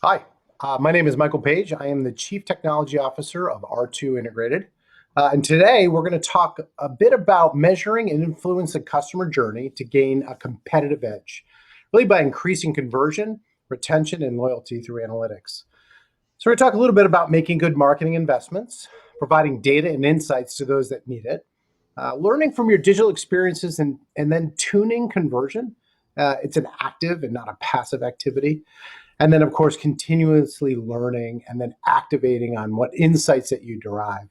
Hi, my name is Michael Paige. I am the Chief Technology Officer of R2 Integrated. And today we're going to talk a bit about measuring and influence the customer journey to gain a competitive edge, really by increasing conversion, retention, and loyalty through analytics. So we're going to talk a little bit about making good marketing investments, providing data and insights to those that need it, learning from your digital experiences, and then tuning conversion. It's an active and not a passive activity. And then, of course, continuously learning and then activating on what insights that you derive.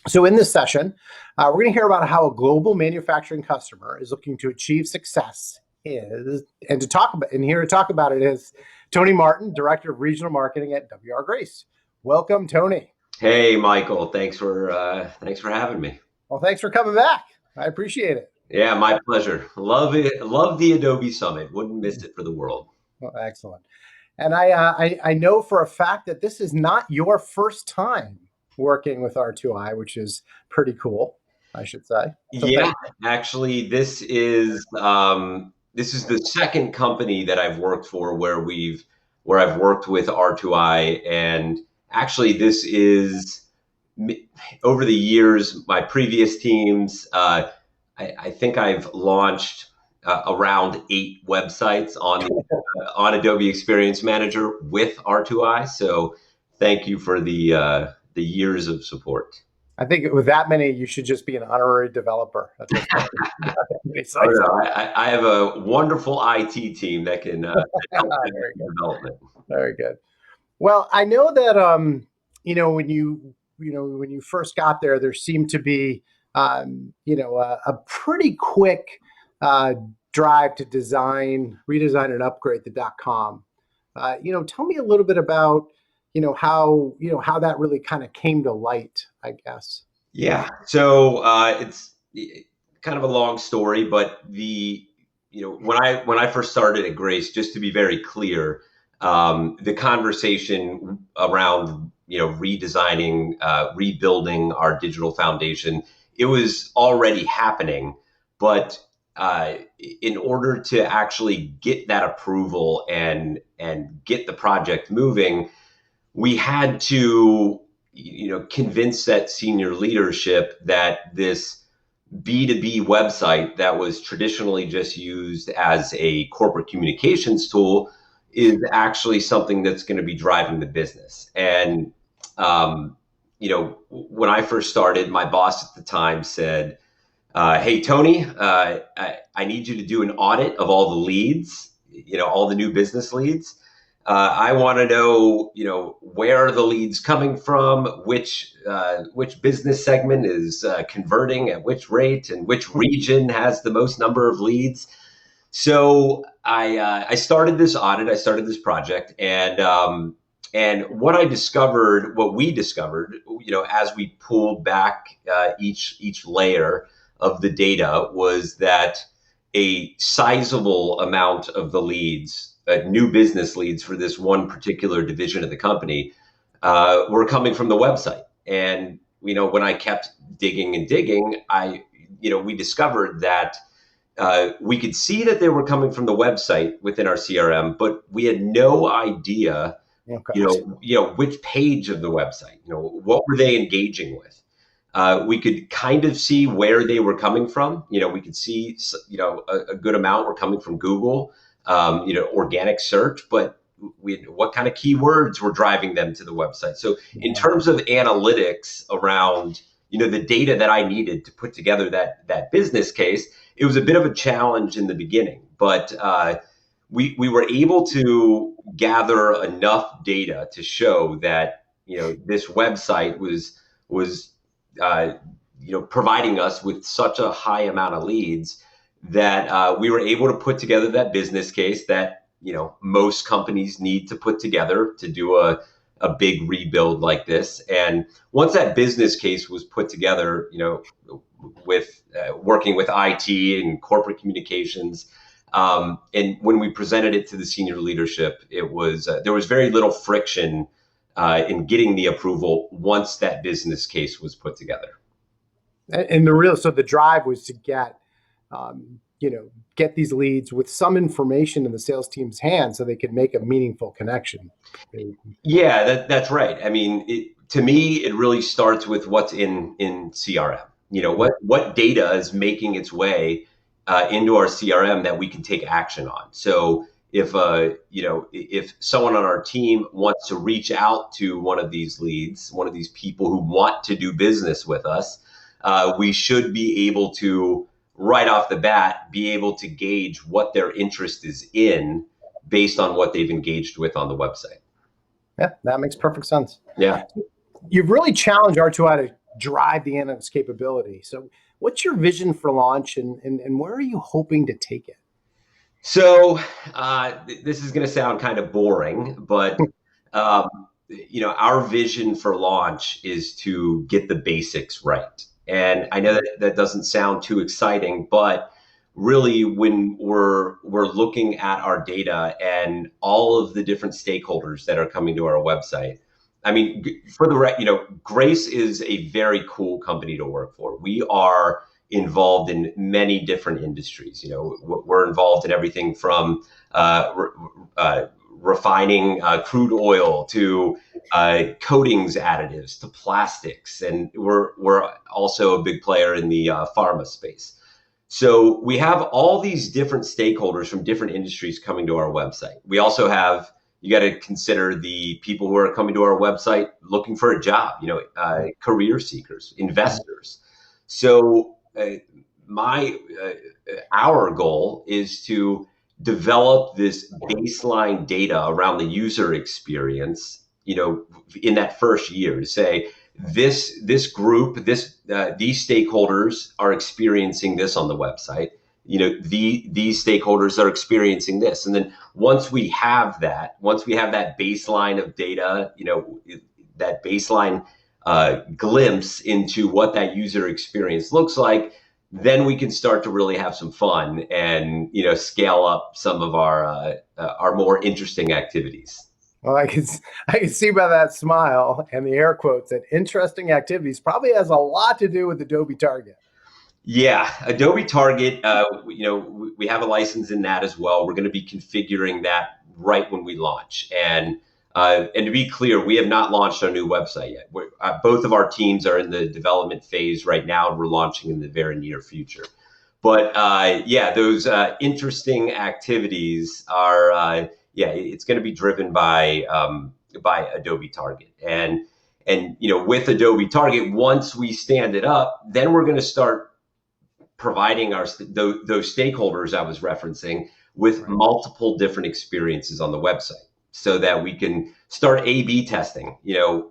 So in this session, we're going to hear about how a global manufacturing customer is looking to achieve success and here to talk about it is Tony Martin, Director of Regional Marketing at WR Grace. Welcome, Tony. Hey, Michael. Thanks for having me. Well, thanks for coming back. I appreciate it. Yeah, my pleasure. Love it. Love the Adobe Summit. Wouldn't miss it for the world. Well, excellent. And I know for a fact that this is not your first time working with R2I, which is pretty cool, I should say. So Yeah, actually, this is the second company that I've worked for where I've worked with R2I, and actually, this is over the years my previous teams. I think I've launched around 8 websites on Adobe Experience Manager with R2I. So thank you for the years of support. I think with that many, you should just be an honorary developer. Oh, no, I have a wonderful IT team that can help with development. Very good. Well, I know that when you first got there, there seemed to be a pretty quick drive to redesign, and upgrade the .com. Tell me a little bit about how that really kind of came to light, I guess. Yeah. So it's kind of a long story, but when I first started at Grace, just to be very clear, the conversation around redesigning, rebuilding our digital foundation, it was already happening, but in order to actually get that approval and get the project moving, we had to convince that senior leadership that this B2B website that was traditionally just used as a corporate communications tool is actually something that's going to be driving the business. And when I first started, my boss at the time said, "Hey, Tony, I need you to do an audit of all the leads, all the new business leads. I want to know, where are the leads coming from, which business segment is converting at which rate, and which region has the most number of leads." So I started this audit. I started this project, and what we discovered, as we pulled back each layer of the data, was that a sizable amount of the leads, new business leads for this one particular division of the company, were coming from the website. And when I kept digging and digging, we discovered that we could see that they were coming from the website within our CRM, but we had no idea, which page of the website, what were they engaging with. We could kind of see where they were coming from. We could see, a good amount were coming from Google, organic search, but what kind of keywords were driving them to the website. So in terms of analytics around, the data that I needed to put together that business case, it was a bit of a challenge in the beginning, but we were able to gather enough data to show that, this website was providing us with such a high amount of leads that we were able to put together that business case that most companies need to put together to do a big rebuild like this. And once that business case was put together, with working with IT and corporate communications, and when we presented it to the senior leadership, it was there was very little friction in getting the approval once that business case was put together. And so the drive was to get get these leads with some information in the sales team's hands so they can make a meaningful connection. Yeah, that's right. I mean, to me, it really starts with what's in CRM. What data is making its way into our CRM that we can take action on. So if someone on our team wants to reach out to one of these leads, one of these people who want to do business with us, we should be able to right off the bat be able to gauge what their interest is in based on what they've engaged with on the website. Yeah, that makes perfect sense. Yeah. You've really challenged R2I to drive the analytics capability. So what's your vision for launch and where are you hoping to take it? So this is going to sound kind of boring, but um, our vision for launch is to get the basics right. And I know that that doesn't sound too exciting, but really, when we're looking at our data and all of the different stakeholders that are coming to our website, I mean, Grace is a very cool company to work for. We are involved in many different industries. We're involved in everything from refining crude oil to coatings additives to plastics, and we're also a big player in the pharma space. So we have all these different stakeholders from different industries coming to our website. We also have, you got to consider the people who are coming to our website looking for a job, career seekers, investors. So my our goal is to develop this baseline data around the user experience, in that first year, to say this group, these stakeholders are experiencing this on the website. These stakeholders are experiencing this, and then once we have that baseline of data, that baseline glimpse into what that user experience looks like, then we can start to really have some fun and scale up some of our more interesting activities. Well, I can see by that smile and the air quotes that interesting activities probably has a lot to do with Adobe Target. Yeah, Adobe Target, we have a license in that as well. We're going to be configuring that right when we launch. And to be clear, we have not launched our new website yet. Both of our teams are in the development phase right now, and we're launching in the very near future. But those interesting activities are, it's going to be driven by Adobe Target. And with Adobe Target, once we stand it up, then we're going to start providing those stakeholders I was referencing with multiple different experiences on the website, so that we can start A/B testing.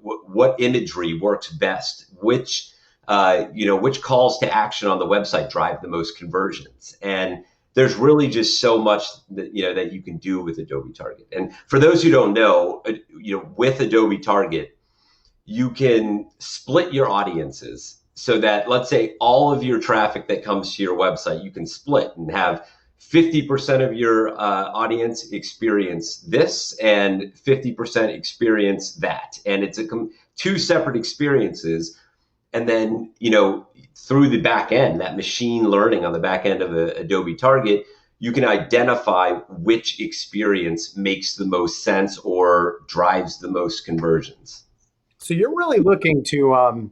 What imagery works best, which calls to action on the website drive the most conversions, and there's really just so much that you can do with Adobe Target. And for those who don't know, with Adobe Target, you can split your audiences so that, let's say, all of your traffic that comes to your website, you can split and have 50% of your audience experience this and 50% experience that. And it's two separate experiences. And then, through the back end, that machine learning on the back end of Adobe Target, you can identify which experience makes the most sense or drives the most conversions. So you're really looking to,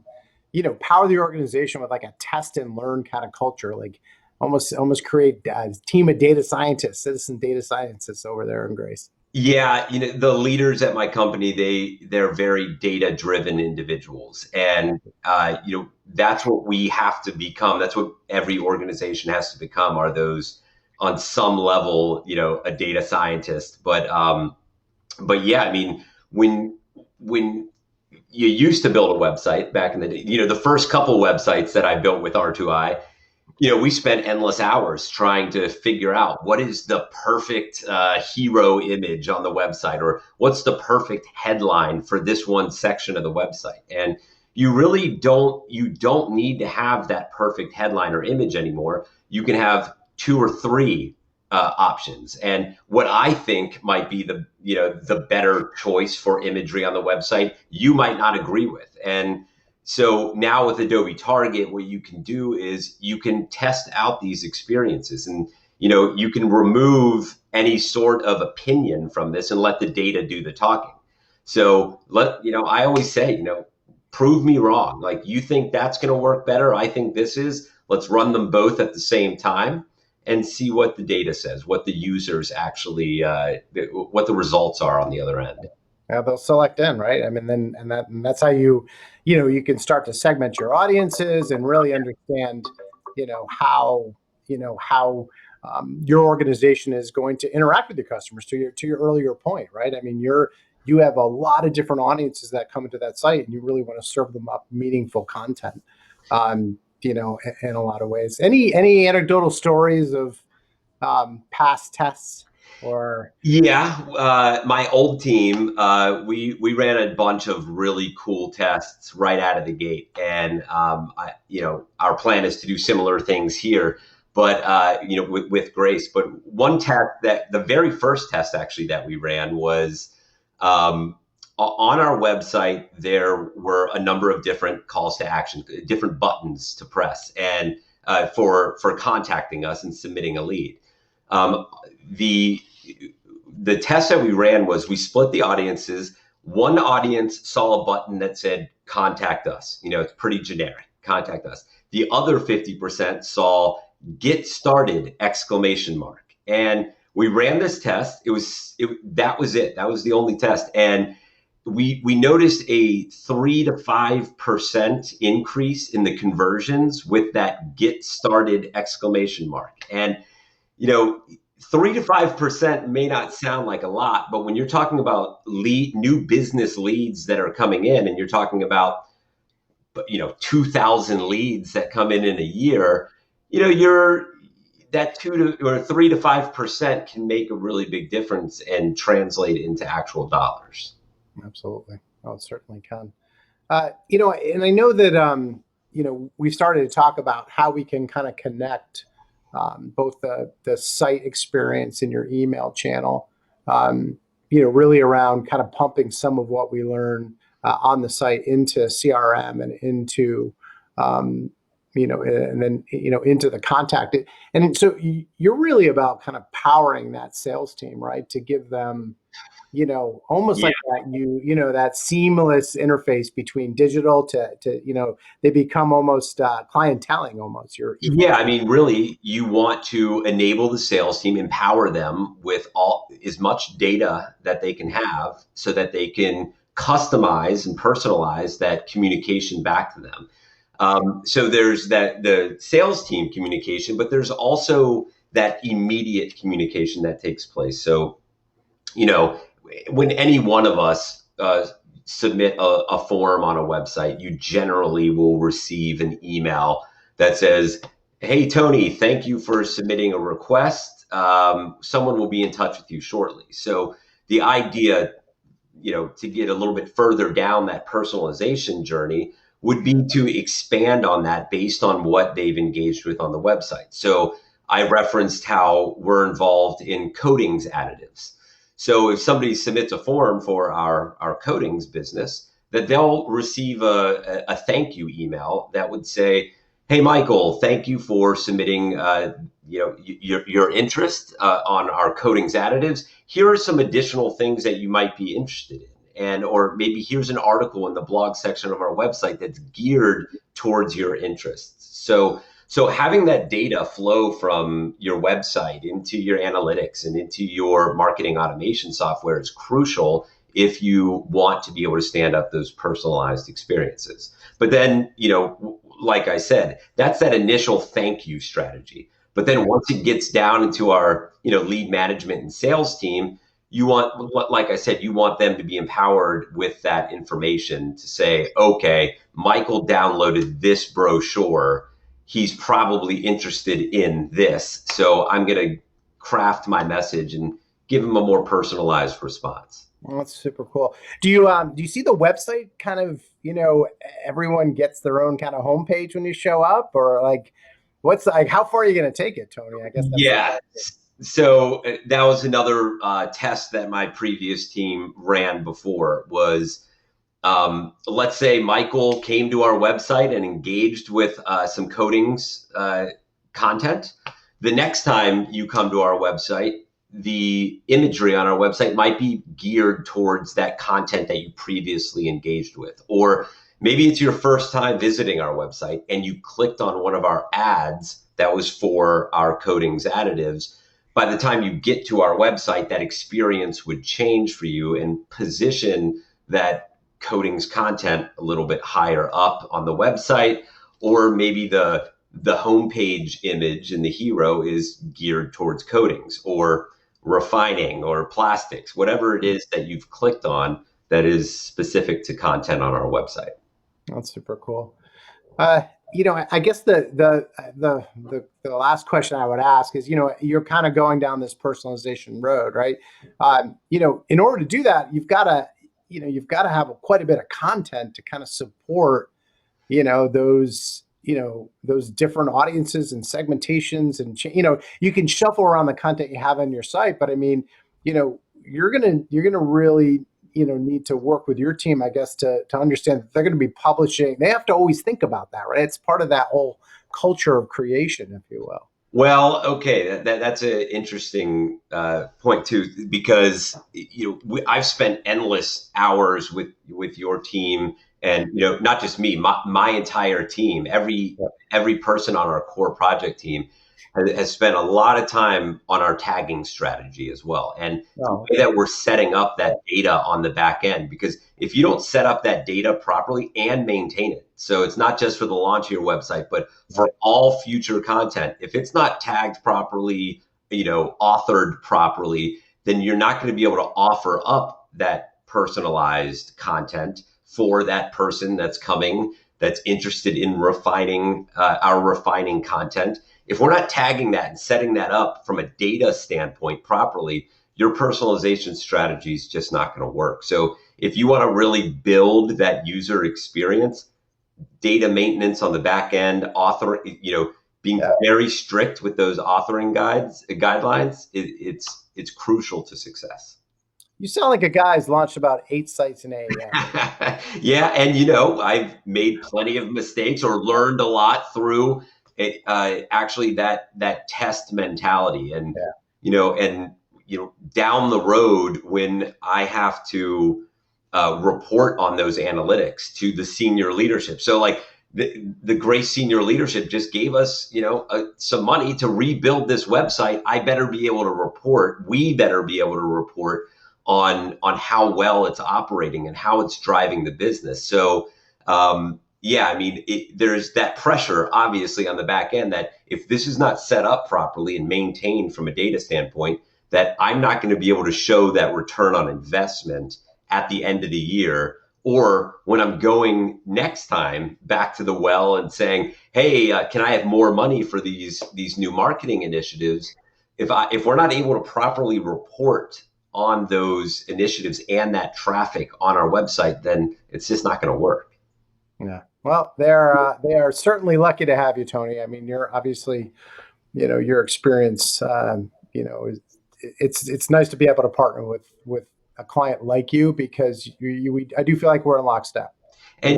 power the organization with like a test and learn kind of culture, like almost create a team of data scientists, citizen data scientists over there in Grace. Yeah, the leaders at my company, they're very data-driven individuals, and that's what we have to become. That's what every organization has to become. Are those on some level, a data scientist? But yeah, I mean, when you used to build a website back in the day, the first couple websites that I built with R2I, we spent endless hours trying to figure out what is the perfect hero image on the website, or what's the perfect headline for this one section of the website. And you really don't need to have that perfect headline or image anymore. You can have two or three options. And what I think might be the better choice for imagery on the website, you might not agree with. And So now with Adobe Target, what you can do is you can test out these experiences, and you can remove any sort of opinion from this and let the data do the talking. So I always say, prove me wrong. Like, you think that's going to work better, I think this is. Let's run them both at the same time and see what the data says, what the users actually, what the results are on the other end. Yeah, they'll select in, right? I mean, then and that's how you can start to segment your audiences and really understand, how how your organization is going to interact with your customers. To your earlier point, right? I mean, you have a lot of different audiences that come into that site, and you really want to serve them up meaningful content. In a lot of ways. Any anecdotal stories of past tests or? Yeah, my old team, we ran a bunch of really cool tests right out of the gate, and our plan is to do similar things here, but with grace. But one test, that the very first test actually that we ran was on our website. There were a number of different calls to action, different buttons to press, and for contacting us and submitting a lead. The the test that we ran was we split the audiences. One audience saw a button that said contact us. It's pretty generic, contact us. The other 50% saw get started exclamation mark. And we ran this test. That was it. That was the only test. And we noticed a 3 to 5% increase in the conversions with that get started exclamation mark. And 3 to 5% may not sound like a lot, but when you're talking about new business leads that are coming in, and you're talking about 2,000 leads that come in a year, you're that 3 to 5% can make a really big difference and translate into actual dollars. Absolutely. Oh, it certainly can. And I know that we've started to talk about how we can kind of connect both the site experience in your email channel, really around kind of pumping some of what we learn on the site into CRM and into, and then, into the contact. And so you're really about kind of powering that sales team, right? To give them, almost like that, that seamless interface between digital to they become almost clienteling almost. Yeah, I mean, really, you want to enable the sales team, empower them with as much data that they can have so that they can customize and personalize that communication back to them. So there's the sales team communication, but there's also that immediate communication that takes place. So, when any one of us submit a form on a website, you generally will receive an email that says, "Hey, Tony, thank you for submitting a request. Someone will be in touch with you shortly." So the idea, to get a little bit further down that personalization journey would be to expand on that based on what they've engaged with on the website. So I referenced how we're involved in coatings additives. So if somebody submits a form for our coatings business, that they'll receive a thank you email that would say, "Hey, Michael, thank you for submitting your interest on our coatings additives. Here are some additional things that you might be interested in. Or maybe here's an article in the blog section of our website that's geared towards your interests." So having that data flow from your website into your analytics and into your marketing automation software is crucial if you want to be able to stand up those personalized experiences. But then, like I said, that's that initial thank you strategy. But then once it gets down into our, lead management and sales team, like I said, you want them to be empowered with that information to say, okay, Michael downloaded this brochure. He's probably interested in this. So I'm going to craft my message and give him a more personalized response. Well, that's super cool. Do you see the website kind of, everyone gets their own kind of homepage when you show up, or like, what's like, how far are you going to take it, Tony? I guess that's So that was another test that my previous team ran before was Let's say Michael came to our website and engaged with some codings content. The next time you come to our website, the imagery on our website might be geared towards that content that you previously engaged with. Or maybe it's your first time visiting our website and you clicked on one of our ads that was for our coatings additives. By the time you get to our website, that experience would change for you and position that coatings content a little bit higher up on the website, or maybe the homepage image and the hero is geared towards coatings or refining or plastics, whatever it is that you've clicked on that is specific to content on our website. That's super cool. I guess the last question I would ask is, you're kind of going down this personalization road, right? In order to do that, you've got to have quite a bit of content to kind of support, those different audiences and segmentations, and you can shuffle around the content you have on your site, but I mean, you're gonna really need to work with your team, I guess, to understand that they're going to be publishing. They have to always think about that, right? It's part of that whole culture of creation, if you will. Well, okay, that's an interesting point too, because I've spent endless hours with your team, and not just me, my entire team, every person on our core project team has spent a lot of time on our tagging strategy as well, and the way that we're setting up that data on the back end. Because if you don't set up that data properly and maintain it, so it's not just for the launch of your website, but for all future content, if it's not tagged properly, authored properly, then you're not going to be able to offer up that personalized content for that person that's coming, that's interested in refining our refining content. If we're not tagging that and setting that up from a data standpoint properly, your personalization strategy is just not going to work. So if you want to really build that user experience, data maintenance on the back end, being very strict with those authoring guidelines, it's crucial to success. You sound like a guy who's launched about 8 sites in AAM. Yeah, and I've made plenty of mistakes or learned a lot through it, actually that test mentality, and down the road when I have to report on those analytics to the senior leadership. So like the great senior leadership just gave us, some money to rebuild this website. I better be able to report. We better be able to report on how well it's operating and how it's driving the business. So, there's that pressure, obviously, on the back end that if this is not set up properly and maintained from a data standpoint, that I'm not going to be able to show that return on investment at the end of the year, or when I'm going next time back to the well and saying, hey, can I have more money for these new marketing initiatives? If we're not able to properly report on those initiatives and that traffic on our website, then it's just not going to work. Yeah. Well, they are certainly lucky to have you, Tony. I mean, you're obviously, your experience, it's nice to be able to partner with a client like you, because I do feel like we're in lockstep. And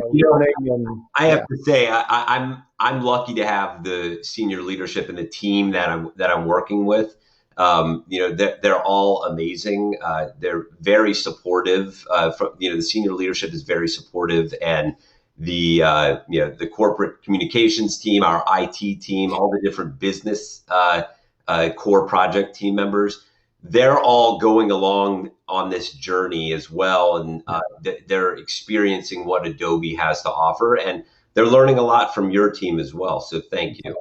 I have to say, I'm lucky to have the senior leadership and the team that I'm working with. They're all amazing. They're very supportive. The senior leadership is very supportive, and the corporate communications team, our IT team, all the different business core project team members, they're all going along on this journey as well, and they're experiencing what Adobe has to offer, and they're learning a lot from your team as well. So thank you.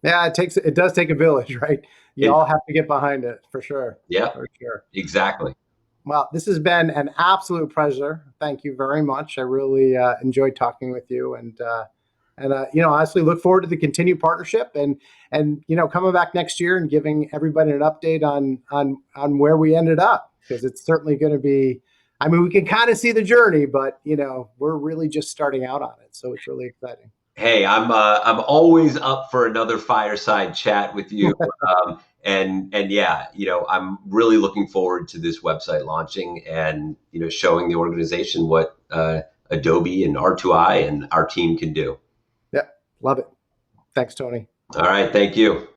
Yeah, it does take a village, right? You all have to get behind it, for sure. Yeah, for sure. Exactly. Well, this has been an absolute pleasure. Thank you very much. I really enjoyed talking with you, and honestly, look forward to the continued partnership, and coming back next year and giving everybody an update on where we ended up, because it's certainly going to be. I mean, we can kind of see the journey, but we're really just starting out on it, so it's really exciting. Hey, I'm always up for another fireside chat with you. And yeah, I'm really looking forward to this website launching and, showing the organization what Adobe and R2I and our team can do. Yeah, love it. Thanks, Tony. All right, thank you.